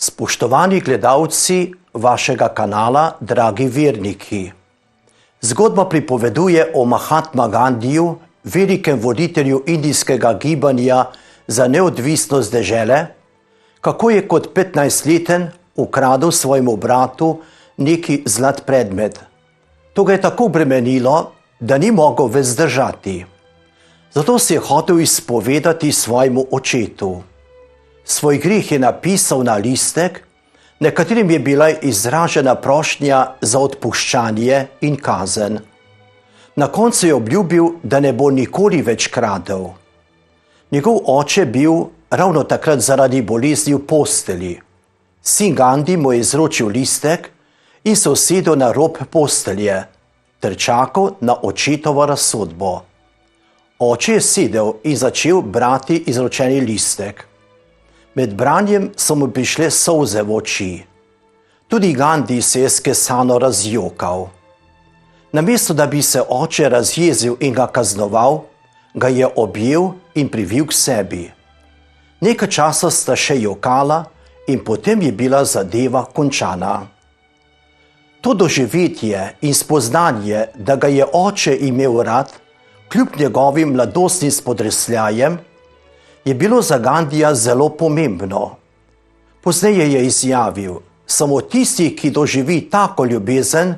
Spoštovani gledalci vašega kanala, dragi verniki. Zgodba pripoveduje o Mahatma Gandhiju, velikem voditelju indijskega gibanja za neodvisnost dežele, kako je kot 15-leten ukradel svojemu bratu neki zlat predmet. To ga je tako bremenilo, da ni mogel več zdržati. Zato se je hotel izpovedati svojemu očetu. Svoj greh je napisal na listek, na katerem je bila izražena prošnja za odpuščanje in kazen. Na koncu je obljubil, da ne bo nikoli več kradel. Njegov oče bil ravno takrat zaradi bolezni v posteli. Sin Gandhi mu je izročil listek in se usedel na rob postelje ter čakal na očetovo razsodbo. Oče je sedel in začel brati izročeni listek. Med branjem so mu prišle solze v oči. Tudi Gandhi se je skesano razjokal. Namesto da bi se oče razjezil in ga kaznoval, ga je objel in privil k sebi. Nekaj časa sta še jokala in potem je bila zadeva končana. To doživetje in spoznanje, da ga je oče imel rad, kljub njegovim mladostnim spodresljajem, je bilo za Gandhija zelo pomembno. Pozneje je izjavil, samo tisti, ki doživi tako ljubezen,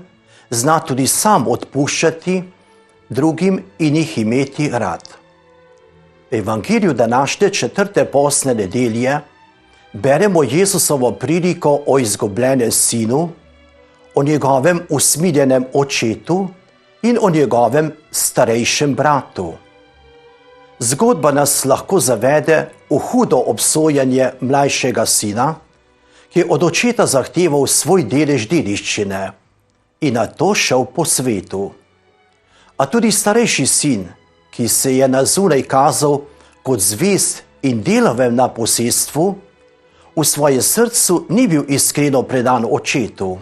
zna tudi sam odpuščati drugim in jih imeti rad. V Evangeliju današnje 4. postne nedelje beremo Jezusovo priliko o izgubljenem sinu, o njegovem usmiljenem očetu in o njegovem starejšem bratu. Zgodba nas lahko zavede v hudo obsojanje mlajšega sina, ki je od očeta zahteval svoj delež dediščine in nato šel po svetu. A tudi starejši sin, ki se je na zunaj kazal kot zvest in delaven na posestvu, v svojem srcu ni bil iskreno predan očetu.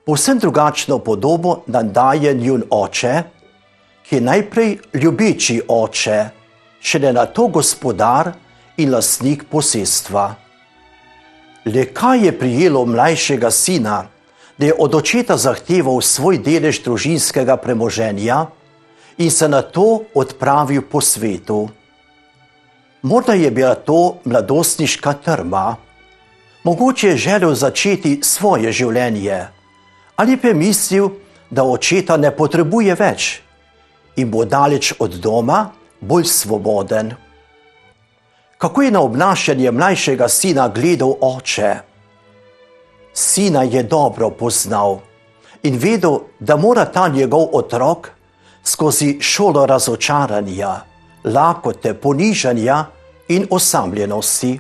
Povsem drugačno podobo nam daje njun oče, ki je najprej ljubeči oče, šele nato gospodar in lastnik posestva. Le kaj je prijelo mlajšega sina, da je od očeta zahteval svoj delež družinskega premoženja in se nato odpravil po svetu? Morda je bila to mladostniška trma, mogoče je želel začeti svoje življenje, ali pa je mislil, da očeta ne potrebuje več in bo daleč od doma bolj svoboden. Kako je na obnašanje mlajšega sina gledal oče? Sina je dobro poznal in vedel, da mora ta njegov otrok skozi šolo razočaranja, lakote, ponižanja in osamljenosti.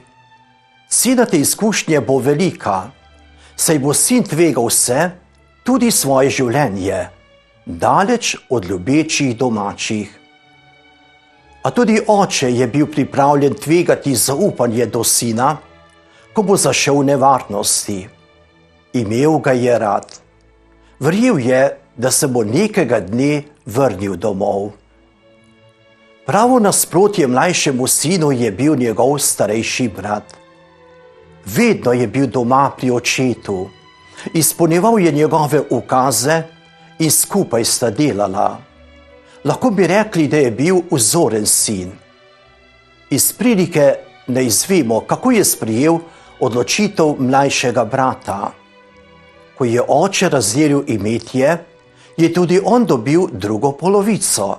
Sinate izkušnje bo velika, saj bo sin tvegal vse, tudi svoje življenje, daleč od ljubečih domačih. A tudi oče je bil pripravljen tvegati zaupanje do sina, ko bo zašel v nevarnosti. Imel ga je rad. Verjel je, da se bo nekega dne vrnil domov. Pravo nasprotje mlajšemu sinu je bil njegov starejši brat. Vedno je bil doma pri očetu, izpolnjeval je njegove ukaze in skupaj sta delala. Lahko bi rekli, da je bil vzoren sin. Iz prilike ne izvemo, kako je sprejel odločitev mlajšega brata. Ko je oče razdelil imetje, je tudi on dobil drugo polovico.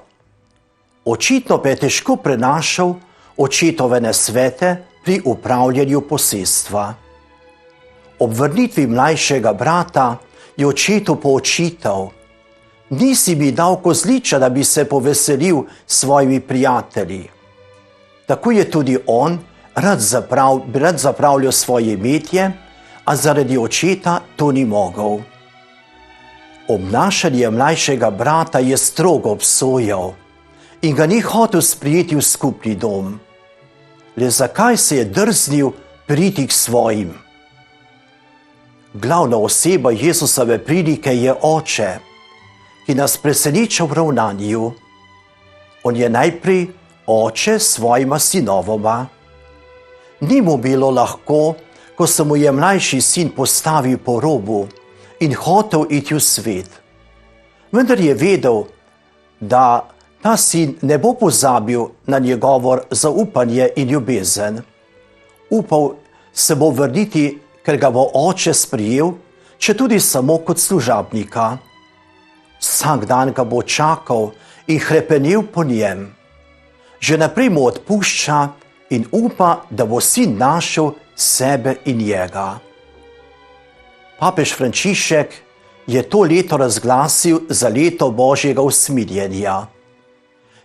Očitno pa je težko prenašal očetove nasvete pri upravljanju posestva. Ob vrnitvi mlajšega brata je očetu poočital: nisi mi dal kozliča, da bi se poveselil s svojimi prijatelji. Tako je tudi on rad zapravljal svoje imetje, a zaradi očeta to ni mogel. Obnašanje mlajšega brata je strogo obsojal in ga ni hotel sprejeti v skupni dom. Le zakaj se je drznil priti k svojim? Glavna oseba Jezusove prilike je oče, ki nas preseneča v ravnanju. On je najprej oče svojima sinovoma. Ni mu bilo lahko, ko se mu je mlajši sin postavil po robu in hotel iti v svet. Vendar je vedel, da ta sin ne bo pozabil na njegovo zaupanje in ljubezen. Upal se bo vrniti, ker ga bo oče sprijel, če tudi samo kot služabnika. Vsak dan ga bo čakal in hrepenel po njem. Že naprej mu odpušča in upa, da bo sin našel sebe in njega. Papež Frančišek je to leto razglasil za leto Božjega usmiljenja.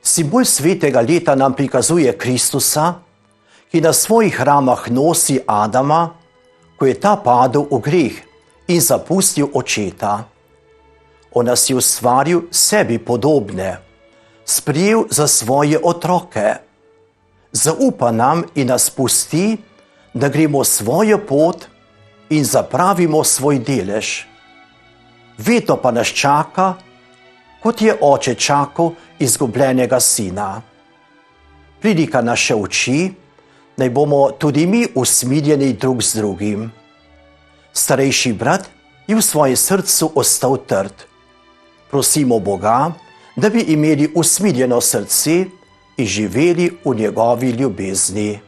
Simbol svetega leta nam prikazuje Kristusa, ki na svojih ramah nosi Adama, ko je ta padel v greh in zapustil očeta. On nas je ustvaril sebi podobne, sprijel za svoje otroke. Zaupa nam in nas pusti, da gremo svojo pot in zapravimo svoj delež. Vedno pa nas čaka, kot je oče čakal izgubljenega sina. Prilika nas še uči, naj bomo tudi mi usmiljeni drug z drugim. Starejši brat je v svojem srcu ostal trd. Prosimo Boga, da bi imeli usmiljeno srce in živeli v njegovi ljubezni.